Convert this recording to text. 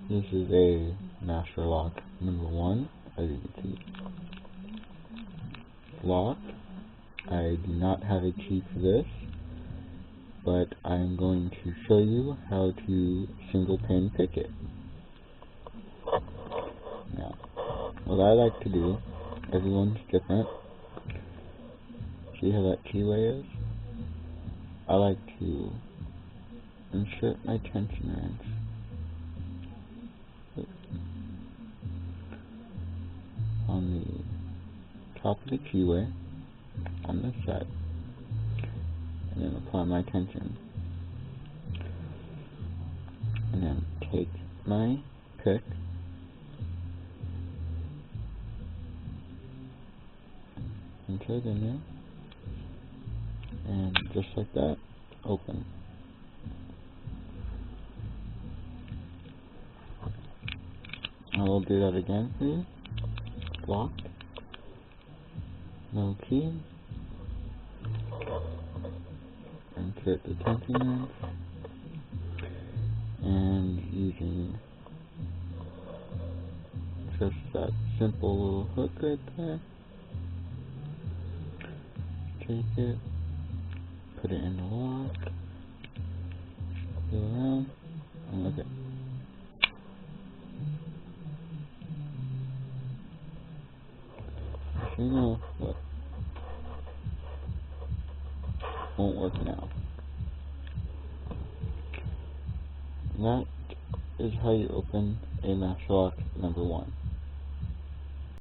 This is a master lock number 1, as you can see. Locked. I do not have a key for this, but I'm going to show you how to single pin pick it. Now, what I like to do, everyone's different. See how that keyway is? I like to insert my tension wrench on the top of the keyway on this side, and then apply my tension, and then take my pick insert in there, and just like that, open. I will do that again for you. Locked, no key, insert the tension wrench, and using just that simple little hook right there, take it, put it in the lock, go around, and look at it. So you know what won't work now. That is how you open a master lock number 1.